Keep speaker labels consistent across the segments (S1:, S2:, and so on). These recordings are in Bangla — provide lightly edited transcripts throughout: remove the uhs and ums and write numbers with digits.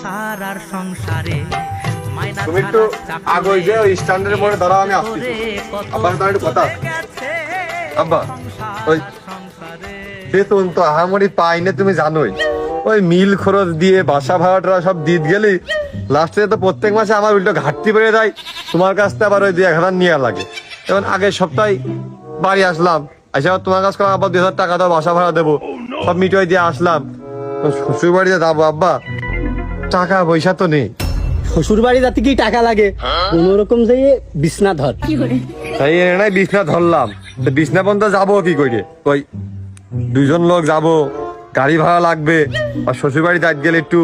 S1: সংসার আর সংসারে
S2: তুমি একটু আগে ওই যে স্ট্যান্ডের মোড়ে দাঁড়াও, আমি আসছি। আব্বার সাথে একটু কথা আছে। আব্বা, ওই বেতন তো আহামরি পাই না, তুমি জানোই। ওই মিল খরচ দিয়ে বাসা ভাড়াটা সব দিয়ে গেলি লাস্টে তো প্রত্যেক মাসে আমার উল্টো ঘাটতি বেড়ে যায়। তোমার কাছ থেকে আবার ওই 2,000 নেওয়া লাগে। এখন আগের সপ্তাহে বাড়ি আসলাম, এসে আবার তোমার কাছ থেকে আবার 2,000 টাকা দাও, বাসা ভাড়া দেবো, সব মিটয় দিয়ে আসলাম। শ্বশুর বাড়িতে যাবো আব্বা, টাকা পয়সা তো নেই।
S3: শ্বশুর বাড়ি যাতে কি টাকা লাগে, কোন রকম যে বিছনা ধর।
S2: তাই নাই বিছনা ধরলাম, বিছনা পর্যন্ত যাবো কি করে? ওই 2জন লোক যাবো, গাড়ি ভাড়া লাগবে, আর শ্বশুর বাড়ি যাই গেলে একটু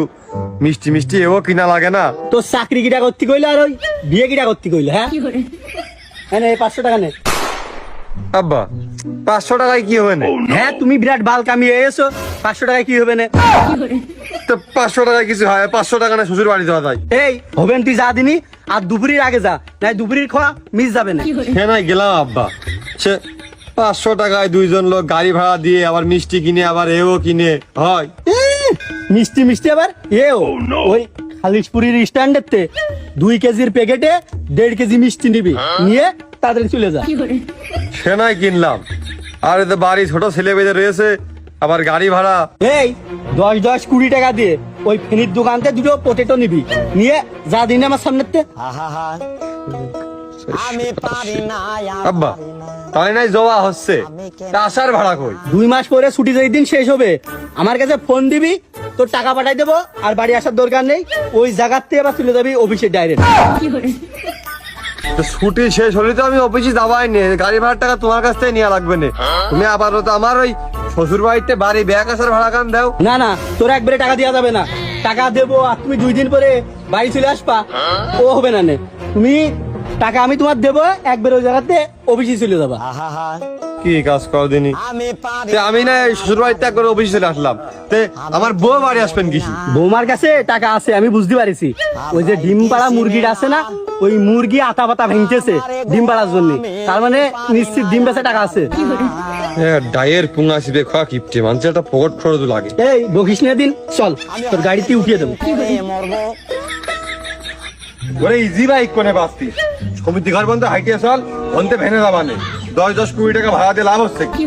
S2: মিষ্টি মিষ্টি এও কিনা লাগে না?
S3: তোর চাকরি কিটা করতে কইলে আর ওই বিয়ে কিটা করতে কইলে? হ্যাঁ হ্যাঁ, এই 500 টাকা নে।
S2: আব্বা, 500 টাকায় কি হবে না?
S3: হ্যাঁ, তুমি বিরাট বাল কামিয়ে এসো, 500 টাকায় কি হবে না?
S2: তো 500 টাকায় কিছু হয়? 500 টাকা না শ্বশুর বাড়ি যাওয়া যায়?
S3: এই হবেন তুই যা দিনি, আর দুপুরের আগে যা, নাই দুপুরের খাওয়া মিস যাবে না।
S2: হ্যাঁ নাই গেলাম আব্বা, সে 500 টাকায় 2জন লোক গাড়ি ভাড়া দিয়ে আবার মিষ্টি কিনে আবার এও কিনে হয়?
S3: মিষ্টি মিষ্টি আবার এও ওই খালিশপুরের স্ট্যান্ডেতে 2 কেজির প্যাকেটে 1.5 কেজি মিষ্টি নিবি, নিয়ে তাড়াতাড়ি চলে যা।
S2: সে নাই কিনলাম, আর এতে বাড়ি ছোট ছেলে মেয়ে রয়েছে, আবার গাড়ি ভাড়া।
S3: এই 10-20-20 টাকা দিয়ে ওই ফেনির দোকানতে 2টো পটেটো নিবি, নিয়ে যা দিন আমার সামনেতে।
S2: আব্বা, তাই নাই জবা হচ্ছে, তা আসার ভাড়া কই?
S3: 2 মাস পরে ছুটি যেই দিন শেষ হবে আমার কাছে ফোন দিবি, তোর টাকা পাঠাই দেবো, আর বাড়ি আসার দরকার নেই, ওই জায়গাতে আবার চলে যাবি অফিসে ডাইরেক্ট।
S2: তো ছুটি শেষ হলে তো আমি অফিসে যাবাই নে, গাড়ি ভাড়ার টাকা তোমার কাছ থেকে নেওয়া লাগবে না। তুমি আপাতত আমার ওই শ্বশুর বাড়িতে বাড়ি ব্যাগ আসার ভাড়া কান দাও।
S3: না না, তোর একবারে টাকা দেওয়া যাবে না, টাকা দেবো আর তুমি 2 দিন পরে বাড়ি চলে আসবা, ও হবে না নে। তুমি টাকা আমি তোমার দেবো, একবারে ওই জায়গাতে অফিসে চলে যাবা।
S2: কি কাজ করো দিনই? আমি না শ্বশুর বাড়িতে একবার অফিসে চলে আসলাম, তে আমার বউ বাড়ি আসবেন কি?
S3: বৌমার কাছে টাকা আছে, আমি বুঝতে পারিছি। ওই যে ডিম পাড়া মুরগিটা আছে না, ওই মুরগি আতা পাতা ভেঙতেছে ডিম পাড়ার জন্য, তার মানে নিশ্চিত ডিম বেচে টাকা আছে।
S2: ডায়ের পুঙ্গা আসবে খা কিপটে মানুষ, একটা পকেট খরচ লাগে।
S3: এই বকিস না দিন, চল তোর গাড়িতে উঠিয়ে দেবো।
S2: ওরে ইজি বাইক কোনে বাসতিস, সমিতি ঘর বন্ধ হাইটে চল, অন্তে ভেনে যাবানে। 10-20 টাকা ভাড়া দিয়ে লাভ হচ্ছে কি?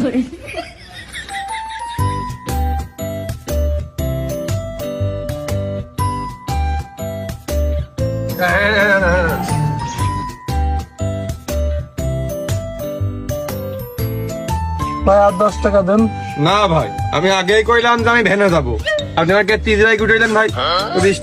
S3: ভাই আর 10 টাকা দেন।
S2: না ভাই, আমি আগেই কইলাম যে আমি ভেনে যাবো, আপনি আমাকে 30 টাকা উঠাইলেন ভাই।